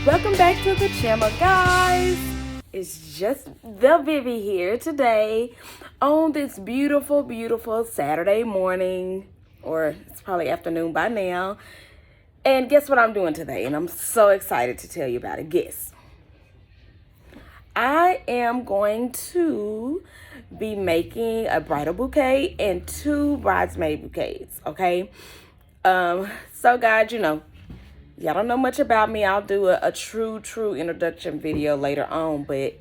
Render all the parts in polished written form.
Welcome back to the channel, guys. It's just the Vivi here today on this beautiful, beautiful Saturday morning, or it's probably afternoon by now. And guess what I'm doing today? And I'm so excited to tell you about it. Guess. I am going to be making a bridal bouquet and 2 bridesmaid bouquets, okay? So guys, y'all don't know much about me. I'll do a true introduction video later on, but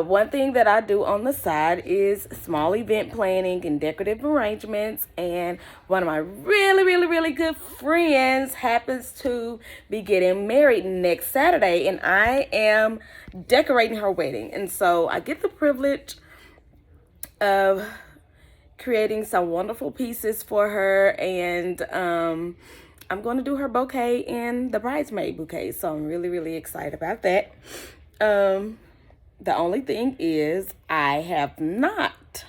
one thing that I do on the side is small event planning and decorative arrangements. And one of my really good friends happens to be getting married next Saturday, and I am decorating her wedding. And so I get the privilege of creating some wonderful pieces for her, and I'm going to do her bouquet and the bridesmaid bouquet. So I'm really excited about that. The only thing is I have not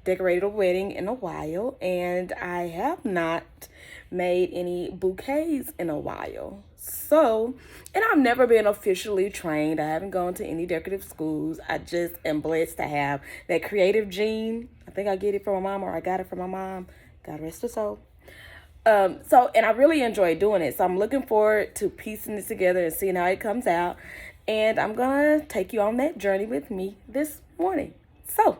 decorated a wedding in a while, and I have not made any bouquets in a while. So, and I've never been officially trained. I haven't gone to any decorative schools. I just am blessed to have that creative gene. I think I get it from my mom, or I got it from my mom. God rest her soul. And I really enjoy doing it. So I'm looking forward to piecing this together and seeing how it comes out. And I'm going to take you on that journey with me this morning. So,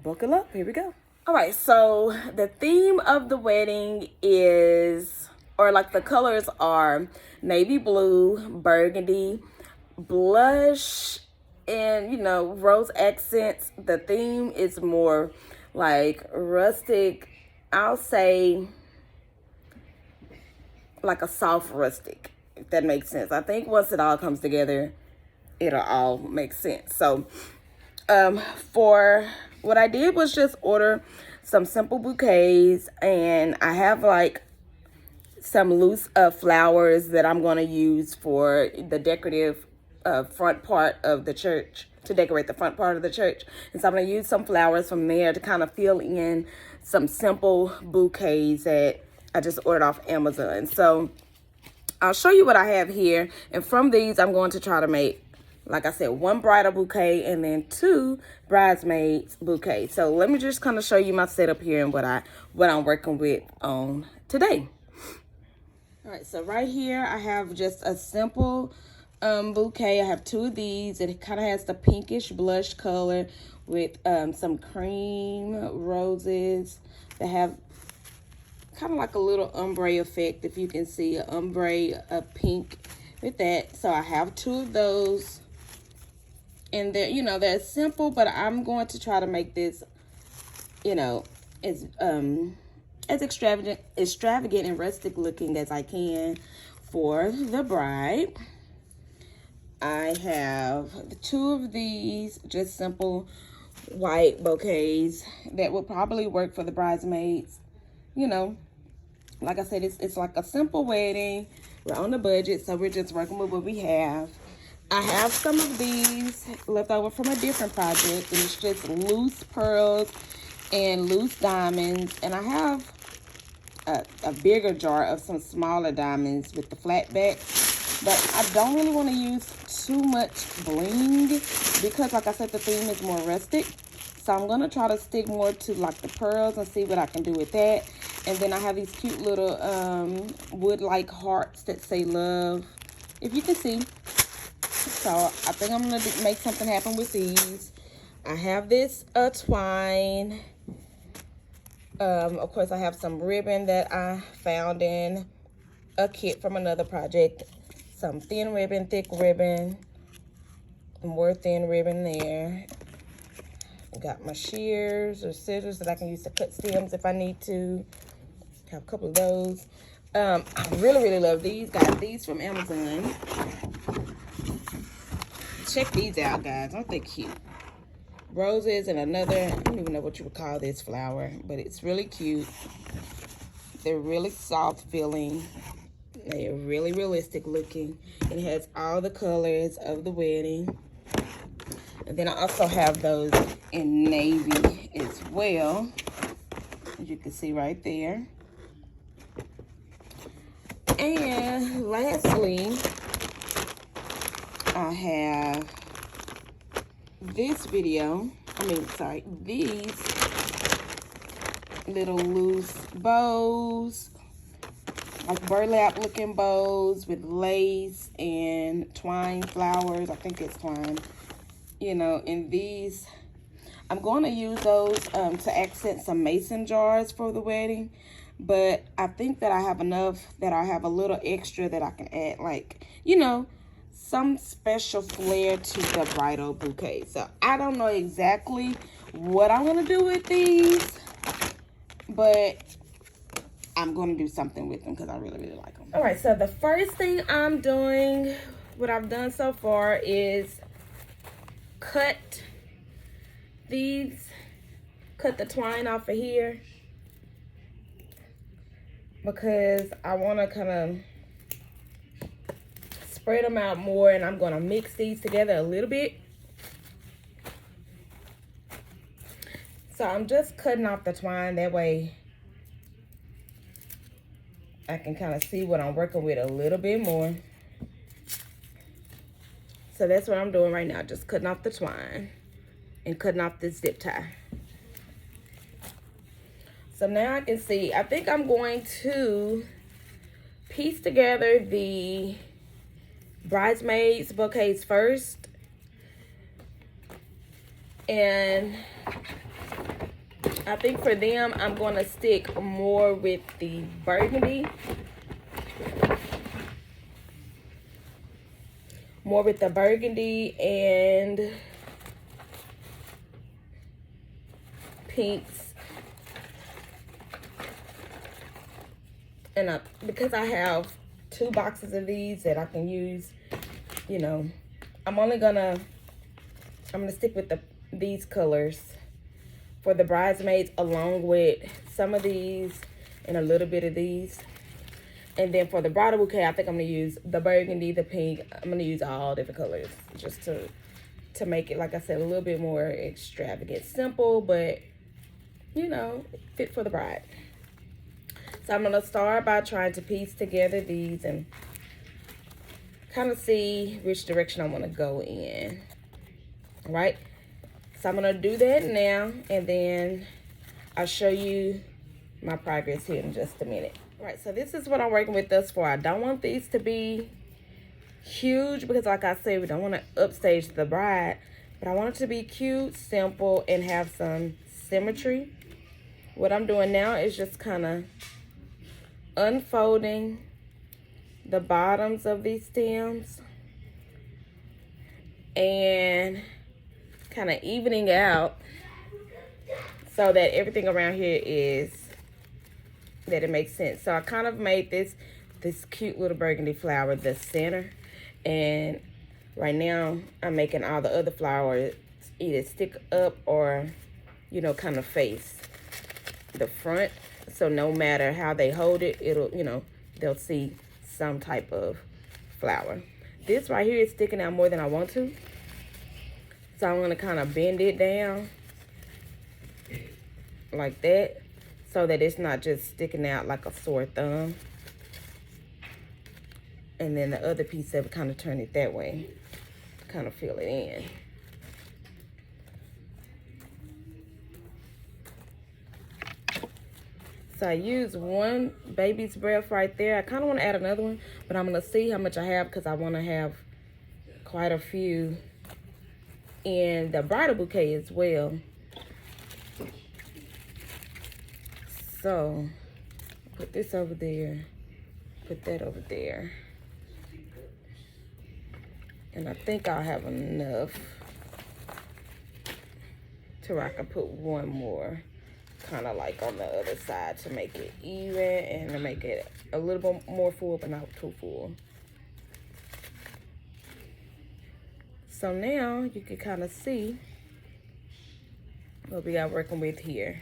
buckle up. Here we go. All right. So the theme of the wedding is, or like the colors are navy blue, burgundy, blush, and, rose accents. The theme is more like rustic. I'll say like a soft rustic, if that makes sense. I think once it all comes together, it'll all make sense. So for what I did was just order some simple bouquets, and I have like some loose flowers that I'm going to use for the decorative front part of the church, to decorate the front part of the church. And so I'm going to use some flowers from there to kind of fill in some simple bouquets that I just ordered off Amazon. So I'll show you what I have here. And from these, I'm going to try to make, like I said, 1 bridal bouquet and then 2 bridesmaids bouquets. So let me just kind of show you my setup here and what I'm working with on today. All right, so right here I have just a simple bouquet. I have 2 of these. It kind of has the pinkish blush color with some cream roses that have kind of like a little ombre effect, if you can see an ombre pink with that. So I have 2 of those, and they're simple, but I'm going to try to make this as extravagant and rustic looking as I can for the bride. I have 2 of these just simple white bouquets that will probably work for the bridesmaids. Like I said, it's like a simple wedding. We're on the budget, so we're just working with what we have. I have some of these left over from a different project, and it's just loose pearls and loose diamonds. And I have a bigger jar of some smaller diamonds with the flat back. But I don't really want to use too much bling because, like I said, the theme is more rustic. So I'm going to try to stick more to like the pearls and see what I can do with that. And then I have these cute little wood-like hearts that say love, if you can see. So I think I'm going to make something happen with these. I have this twine. Of course, I have some ribbon that I found in a kit from another project. Some thin ribbon, thick ribbon, more thin ribbon there. Got my shears or scissors that I can use to cut stems if I need to. Have a couple of those. I really love these. Got these from Amazon. Check these out, guys. Aren't they cute? Roses and another, I don't even know what you would call this flower, but it's really cute. They're really soft feeling. They're really realistic looking. It has all the colors of the wedding. And then I also have those in navy as well, as you can see right there. And lastly, I have this video. These little loose bows, like burlap looking bows with lace and twine flowers. I think it's twine, you know, and these, I'm going to use those to accent some mason jars for the wedding. But I think that I have enough that I have a little extra that I can add, like, you know, some special flair to the bridal bouquet. So I don't know exactly what I'm going to do with these, but I'm going to do something with them because I really, really like them. All right, so the first thing I'm doing, what I've done so far, is cut the twine off of here, because I want to kind of spread them out more, and I'm going to mix these together a little bit. So I'm just cutting off the twine, that way I can kind of see what I'm working with a little bit more. So that's what I'm doing right now, just cutting off the twine and cutting off this zip tie. So now I can see, I think I'm going to piece together the Bridesmaids bouquets first. And I think for them, I'm going to stick more with the burgundy. More with the burgundy and pinks. And because I have 2 boxes of these that I can use, you know, I'm gonna stick with these colors for the bridesmaids, along with some of these and a little bit of these. And then for the bridal bouquet, I think I'm gonna use the burgundy, the pink. I'm gonna use all different colors just to make it, like I said, a little bit more extravagant, simple, but you know, fit for the bride. So I'm going to start by trying to piece together these and kind of see which direction I want to go in. All right. So I'm going to do that now, and then I'll show you my progress here in just a minute. All right. So this is what I'm working with thus far. I don't want these to be huge because, like I said, we don't want to upstage the bride, but I want it to be cute, simple, and have some symmetry. What I'm doing now is just kind of unfolding the bottoms of these stems and kind of evening out so that everything around here it makes sense. So I kind of made this cute little burgundy flower the center, and right now I'm making all the other flowers either stick up or, you know, kind of face the front. So no matter how they hold it, it'll, you know, they'll see some type of flower. This right here is sticking out more than I want to. So I'm going to kind of bend it down like that so that it's not just sticking out like a sore thumb. And then the other piece of it, kind of turn it that way, kind of fill it in. So I use 1 baby's breath right there. I kind of want to add another one, but I'm going to see how much I have because I want to have quite a few in the bridal bouquet as well. So put this over there, put that over there. And I think I'll have enough to where I can put 1 more, kind of like on the other side, to make it even and to make it a little bit more full, but not too full. So now you can kind of see what we got working with here.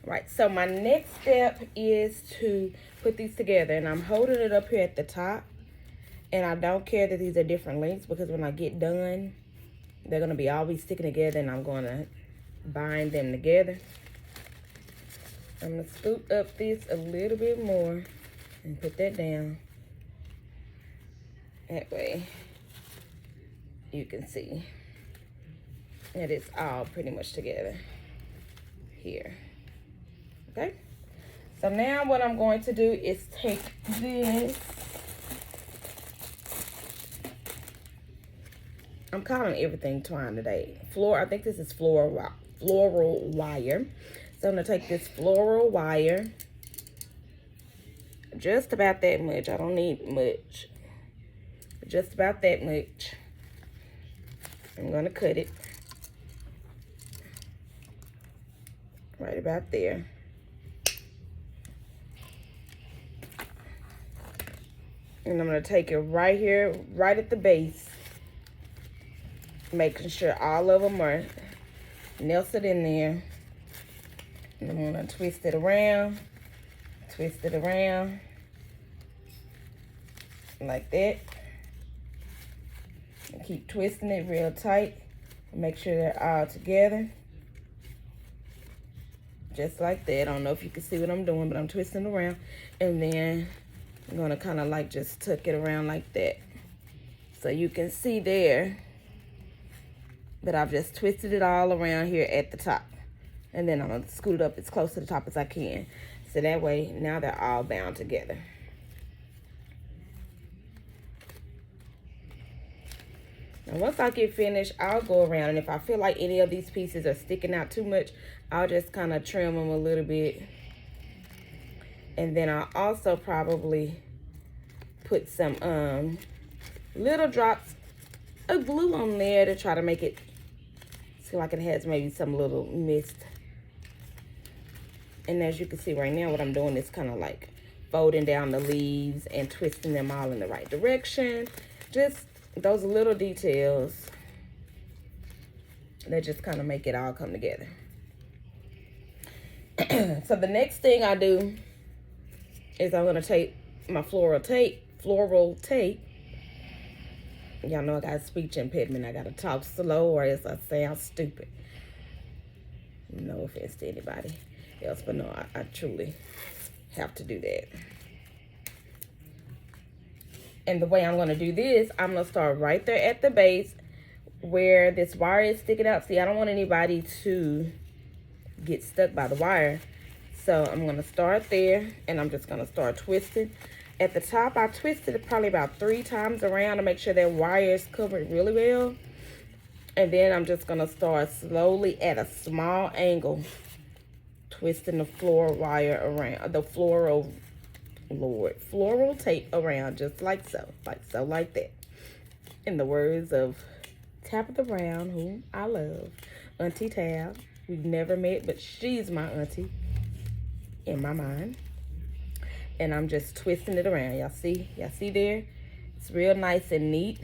Right, so my next step is to put these together, and I'm holding it up here at the top. And I don't care that these are different lengths, because when I get done, They're going to be always sticking together, and I'm going to bind them together. I'm going to scoop up this a little bit more and put that down. That way you can see that it's all pretty much together here. Okay? So now what I'm going to do is take this. I'm calling everything twine today. I think this is floral wire. So I'm going to take this floral wire. Just about that much. I don't need much. Just about that much. I'm going to cut it. Right about there. And I'm going to take it right here, right at the base. Making sure all of them are nestled in there. And I'm going to twist it around. Twist it around. Like that. And keep twisting it real tight. Make sure they're all together. Just like that. I don't know if you can see what I'm doing, but I'm twisting around. And then I'm going to kind of like just tuck it around like that. So you can see there that I've just twisted it all around here at the top. And then I'm going to scoot it up as close to the top as I can. So that way, now they're all bound together. And once I get finished, I'll go around. And if I feel like any of these pieces are sticking out too much, I'll just kind of trim them a little bit. And then I'll also probably put some little drops of glue on there to try to make it seem like it has maybe some little mist. And as you can see right now, what I'm doing is kind of like folding down the leaves and twisting them all in the right direction. Just those little details that just kind of make it all come together. So the next thing I do is I'm going to take my floral tape. Y'all know I got a speech impediment. I got to talk slow or else I sound stupid. No offense to anybody else, but no, I truly have to do that. And the way I'm going to do this, I'm going to start right there at the base where this wire is sticking out. See, I don't want anybody to get stuck by the wire. So I'm going to start there, and I'm just going to start twisting. At the top, I twisted it probably about 3 times around to make sure that wire is covered really well. And then I'm just going to start slowly at a small angle, twisting the floral wire around, the floral tape around, just like so, like that. In the words of Tabitha Brown, whom I love, Auntie Tab. We've never met, but she's my auntie in my mind. And I'm just twisting it around. Y'all see there? It's real nice and neat.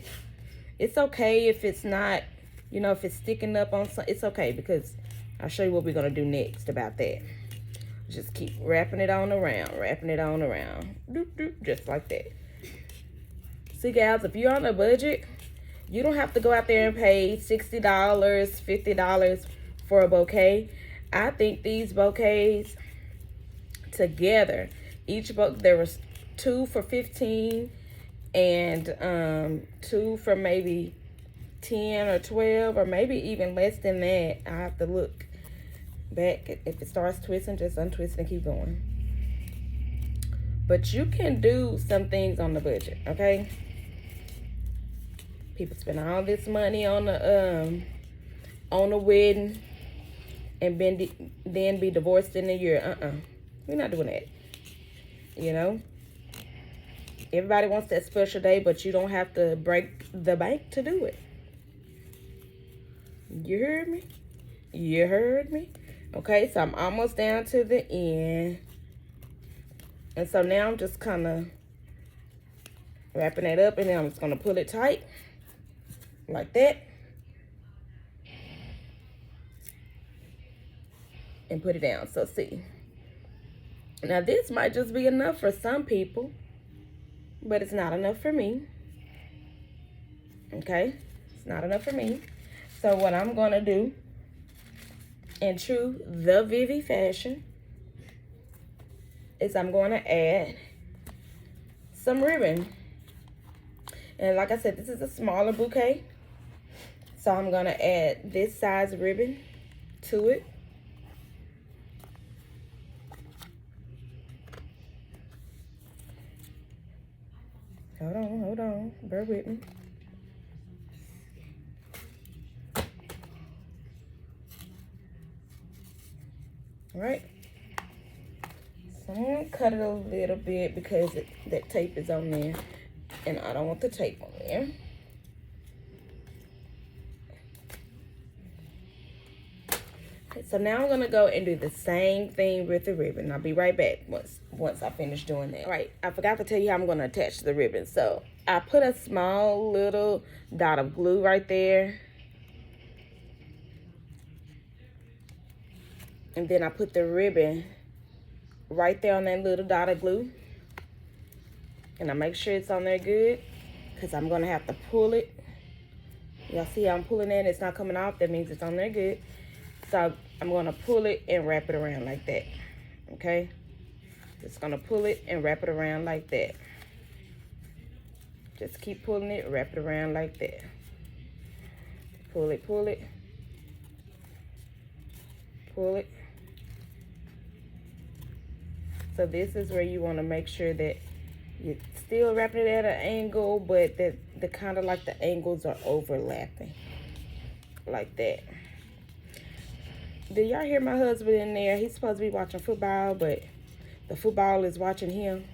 It's okay if it's not, you know, if it's sticking up on some, it's okay, because I'll show you what we're going to do next about that. Just keep wrapping it on around, doop, doop, just like that. See, guys, if you're on a budget, you don't have to go out there and pay $60, $50 for a bouquet. I think these bouquets together, there was 2 for $15 and 2 for maybe $10 or $12 or maybe even less than that. I have to look back. If it starts twisting, just untwist and keep going. But you can do some things on the budget, okay? People spend all this money on a wedding and then be divorced in a year. We're not doing that. You know, everybody wants that special day, but you don't have to break the bank to do it. You heard me? You heard me? Okay, so I'm almost down to the end. And so now I'm just kind of wrapping it up, and then I'm just going to pull it tight like that. And put it down. So see. Now, this might just be enough for some people, but it's not enough for me. Okay? It's not enough for me. So what I'm gonna do, in true the Vivi fashion, is I'm gonna add some ribbon. And like I said, this is a smaller bouquet. So I'm gonna add this size ribbon to it. Hold on, bear with me. All right. So I'm gonna cut it a little bit because that tape is on there and I don't want the tape on there. Okay, so now I'm gonna go and do the same thing with the ribbon. I'll be right back once I finish doing that. All right, I forgot to tell you how I'm gonna attach the ribbon. So I put a small little dot of glue right there. And then I put the ribbon right there on that little dot of glue. And I make sure it's on there good because I'm going to have to pull it. Y'all see how I'm pulling it? It's not coming off. That means it's on there good. So I'm going to pull it and wrap it around like that. Okay? Just going to pull it and wrap it around like that. Just keep pulling it, wrap it around like that. Pull it, pull it. Pull it. So this is where you want to make sure that you're still wrapping it at an angle, but that the kind of like the angles are overlapping. Like that. Do y'all hear my husband in there? He's supposed to be watching football, but the football is watching him.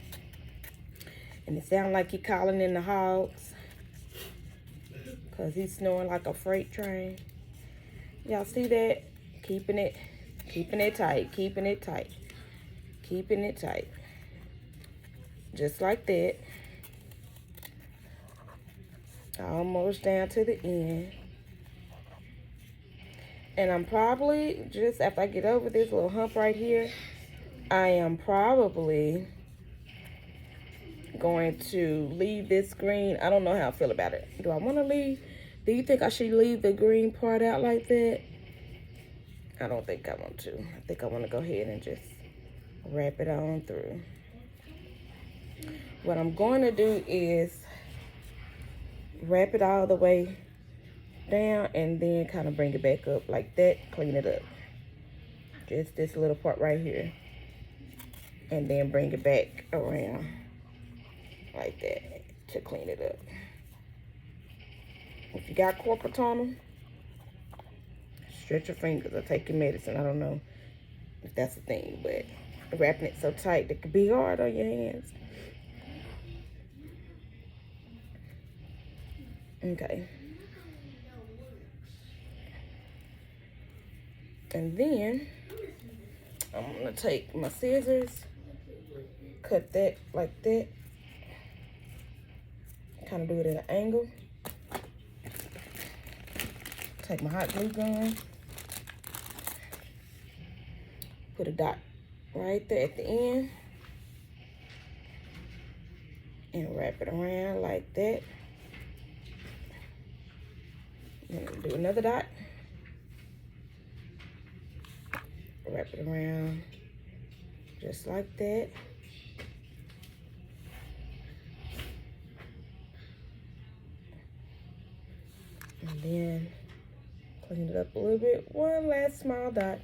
And it sounds like he's calling in the hogs. Because he's snoring like a freight train. Y'all see that? Keeping it tight, keeping it tight. Keeping it tight. Just like that. Almost down to the end. And I'm probably, just after I get over this little hump right here, I am probably going to leave this green. I don't know how I feel about it. Do I want to leave? Do you think I should leave the green part out like that? I don't think I want to. I think I want to go ahead and just wrap it on through. What I'm going to do is wrap it all the way down and then kind of bring it back up like that, clean it up. Just this little part right here. And then bring it back around like that to clean it up. If you got corporate tunnel, stretch your fingers or take your medicine. I don't know if that's a thing, but wrapping it so tight that it could be hard on your hands. Okay. And then I'm gonna take my scissors, cut that like that, kind of do it at an angle. Take my hot glue gun, put a dot right there at the end, and wrap it around like that. And do another dot. Wrap it around just like that. And then clean it up a little bit. One last small dot.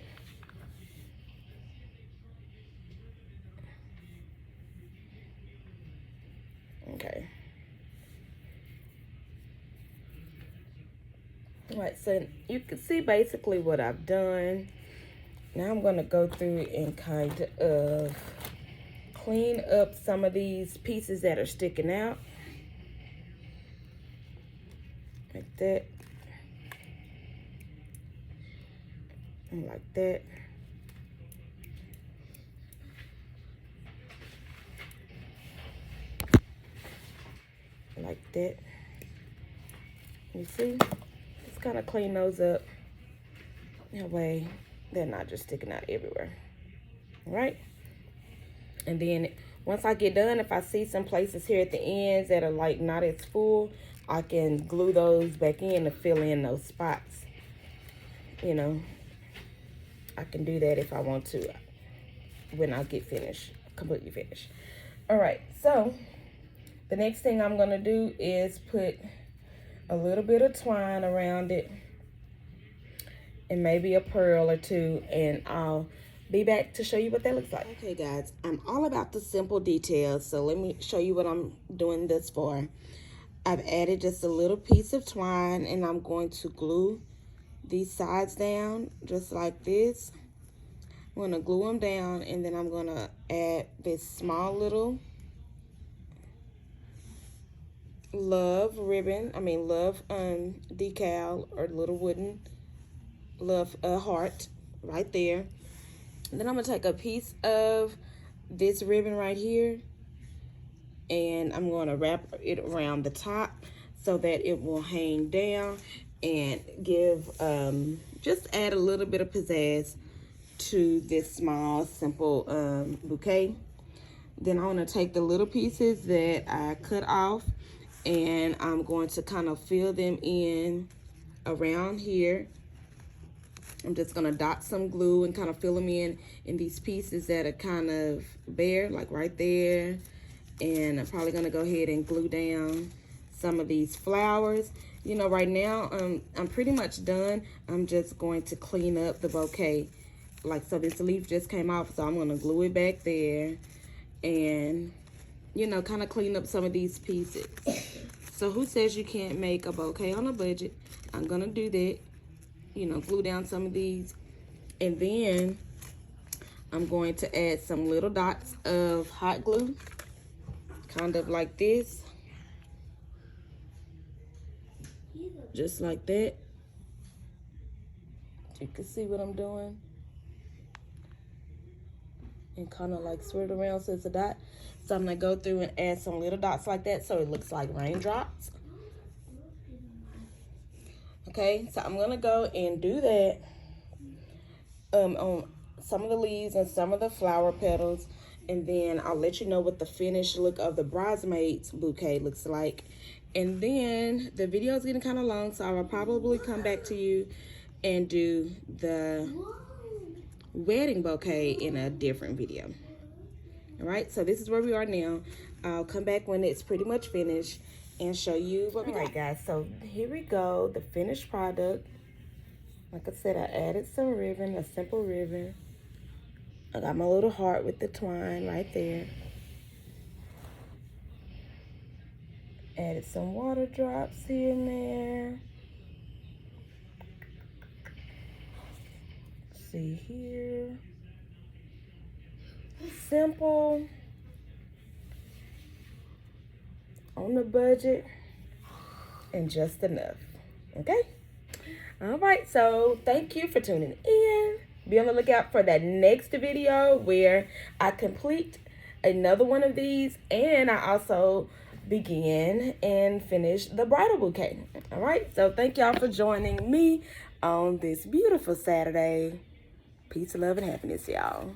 Okay. All right, so you can see basically what I've done. Now I'm going to go through and kind of clean up some of these pieces that are sticking out. Like that. And like that. Like that. You see? Just kind of clean those up. That way they're not just sticking out everywhere. All right? And then once I get done, if I see some places here at the ends that are like not as full, I can glue those back in to fill in those spots. you know, I can do that if I want to when I get finished, completely finished. All right, so the next thing I'm gonna do is put a little bit of twine around it and maybe a pearl or two, and I'll be back to show you what that looks like. Okay guys, I'm all about the simple details, so let me show you what I'm doing this for. I've added just a little piece of twine, and I'm going to glue these sides down just like this. I'm gonna glue them down, and then I'm gonna add this small little love decal or little wooden love heart right there. And then I'm gonna take a piece of this ribbon right here, and I'm gonna wrap it around the top so that it will hang down and give just add a little bit of pizzazz to this small simple bouquet. Then I'm gonna take the little pieces that I cut off, and I'm going to kind of fill them in around here. I'm just gonna dot some glue and kind of fill them in these pieces that are kind of bare, like right there. And I'm probably gonna go ahead and glue down some of these flowers. You know, right now, I'm pretty much done. I'm just going to clean up the bouquet. Like, so this leaf just came off, so I'm gonna glue it back there and, you know, kind of clean up some of these pieces. So who says you can't make a bouquet on a budget? I'm gonna do that. You know, glue down some of these, and then I'm going to add some little dots of hot glue, kind of like this, just like that. You can see what I'm doing, and kind of like swirl it around so it's a dot. So I'm gonna go through and add some little dots like that so it looks like raindrops. Okay, so I'm gonna go and do that on some of the leaves and some of the flower petals, and then I'll let you know what the finished look of the Bridesmaids bouquet looks like. And then the video is getting kind of long, so I will probably come back to you and do the wedding bouquet in a different video. All right, so this is where we are now. I'll come back when it's pretty much finished and show you what we got. All right, guys, so here we go, the finished product. Like I said, I added some ribbon, a simple ribbon. I got my little heart with the twine right there. Added some water drops here and there. See here. Simple. On the budget, and just enough. Okay? All right, so thank you for tuning in. Be on the lookout for that next video where I complete another one of these, and I also begin and finish the bridal bouquet. All right, so thank y'all for joining me on this beautiful Saturday. Peace, love, and happiness, y'all.